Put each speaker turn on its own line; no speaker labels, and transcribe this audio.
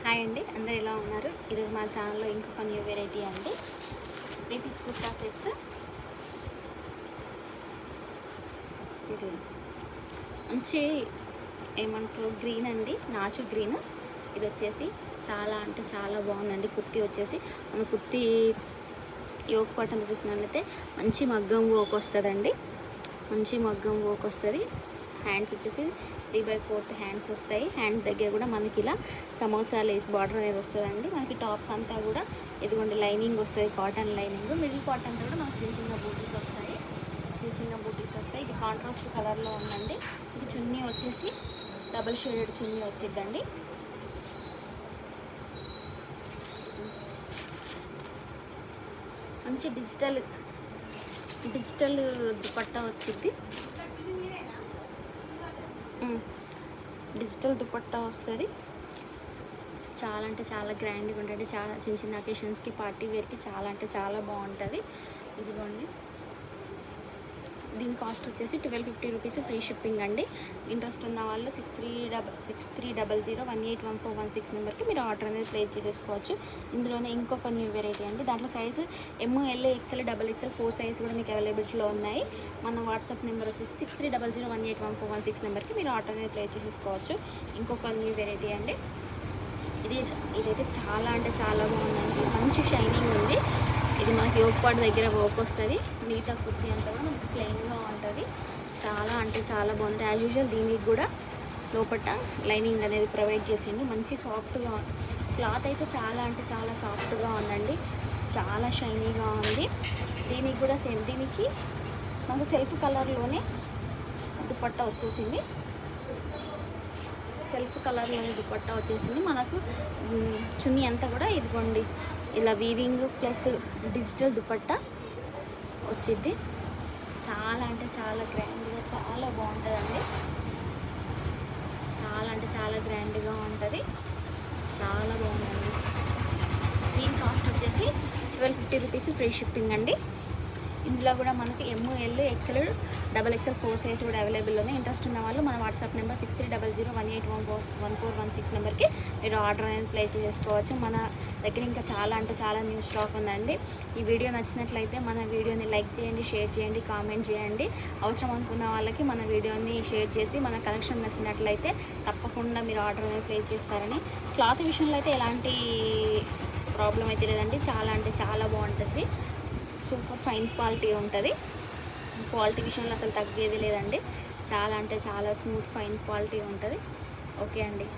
Hi అండి, అందరు ఎలా ఉన్నారు? ఈరోజు మా ఛానల్లో ఇంకొక న్యూ వెరైటీ అండి. 3 పీస్ కుర్తా సెట్స్. ఇది మంచి ఏమంటారు గ్రీన్ అండి, నాచు గ్రీన్. ఇది వచ్చేసి చాలా అంటే చాలా బాగుందండి. కుర్తీ వచ్చేసి మన కుర్తీ యోక్ పార్ట్ అంతా చూసినట్లయితే మంచి మగ్గం వర్క్ వస్తుందండి. మంచి మగ్గం వర్క్ వస్తుంది. హ్యాండ్స్ వచ్చేసి 3/4 హ్యాండ్స్ వస్తాయి. హ్యాండ్ దగ్గర కూడా మనకి ఇలా సమోసా లేస్ బార్డర్ అనేది వస్తుందండి. మనకి టాప్ అంతా కూడా ఇదిగోండి లైనింగ్ వస్తుంది, కాటన్ లైనింగ్. మిడిల్ పార్ట్ అంతా కూడా మనకు చిన్న చిన్న బూటీస్ వస్తాయి. ఇది కాంట్రాస్ట్ కలర్లో ఉందండి. ఇది చున్నీ వచ్చేసి డబుల్ షేడెడ్ చున్నీ వచ్చిద్దండి. మంచి డిజిటల్ దుపట్టా వచ్చింది. డిజిటల్ దుపట్టా వస్తుంది. చాలా అంటే చాలా గ్రాండ్గా ఉంటుంది. చాలా చిన్న చిన్న అకేషన్స్కి, పార్టీ వేర్కి చాలా అంటే చాలా బాగుంటుంది. ఇదిగోండి, దీని కాస్ట్ వచ్చేసి 1250 రూపీస్, ఫ్రీ షిప్పింగ్ అండి. ఇంట్రెస్ట్ ఉన్న వాళ్ళు 6300181416 నెంబర్కి మీరు ఆర్డర్ అనేది ప్లేస్ చేసేసుకోవచ్చు. ఇందులోనే ఇంకొక న్యూ వెరైటీ అండి. దాంట్లో size ML, XL, XXL 4 size కూడా మీకు అవైలబిలిటీలో ఉన్నాయి. మన వాట్సాప్ నెంబర్ వచ్చేసి 6300181416 నెంబర్కి మీరు ఆర్డర్ అనేది ప్లేస్ చేసేసుకోవచ్చు. ఇంకొక న్యూ వెరైటీ అండి. ఇదైతే చాలా అంటే చాలా బాగుందండి. మంచి షైనింగ్ ఉంది. ఇది మనకి యోక్ పార్ట్ దగ్గర వర్క్ వస్తుంది. మిగతా కుర్తీ అంతా కూడా మనకి ప్లెయిన్గా ఉంటుంది. చాలా అంటే చాలా బాగుంది. యాజ్ యూజువల్ దీనికి కూడా లోపల లైనింగ్ అనేది ప్రొవైడ్ చేసిండు. మంచి సాఫ్ట్గా, క్లాత్ అయితే చాలా అంటే చాలా సాఫ్ట్గా ఉందండి. చాలా షైనీగా ఉంది. దీనికి కూడా సేమ్, దీనికి మనకు సెల్ఫ్ కలర్లోనే దుపట్టా వచ్చేసింది. మనకు చున్నీ అంతా కూడా ఇదిగోండి ఇలా వీవింగ్ ప్లస్ డిజిటల్ దుపట్టా వచ్చింది. చాలా అంటే చాలా గ్రాండ్గా చాలా బాగుంటుందండి. చాలా అంటే చాలా గ్రాండ్గా ఉంటుంది. చాలా బాగుందండి. దీని కాస్ట్ వచ్చేసి 1250 రూపీస్, ఫ్రీ షిప్పింగ్ అండి. ఇందులో కూడా మనకి ML, XL, XXL 4 సైజ్ కూడా అవైలబుల్ ఉన్నాయి. ఇంట్రెస్ట్ ఉన్న వాళ్ళు మన వాట్సాప్ నెంబర్ 6300181416 నెంబర్కి మీరు ఆర్డర్ అనేది ప్లేస్ చేసుకోవచ్చు. మన దగ్గర ఇంకా చాలా అంటే చాలా న్యూ స్టాక్ ఉందండి. ఈ వీడియో నచ్చినట్లయితే మన వీడియోని లైక్ చేయండి, షేర్ చేయండి, కామెంట్ చేయండి. అవసరం అనుకున్న వాళ్ళకి మన వీడియోని షేర్ చేసి మన కలెక్షన్ నచ్చినట్లయితే తప్పకుండా మీరు ఆర్డర్ అనేది ప్లేస్ చేస్తారని. క్లాత్ విషయంలో అయితే ఎలాంటి ప్రాబ్లం అయితే లేదండి. చాలా అంటే చాలా బాగుంటుంది. సూపర్ ఫైన్ క్వాలిటీ ఉంటుంది. క్వాలిటీ విషయంలో అసలు తగ్గేది లేదండి. చాలా అంటే చాలా స్మూత్ ఫైన్ క్వాలిటీ ఉంటుంది. ఓకే అండి.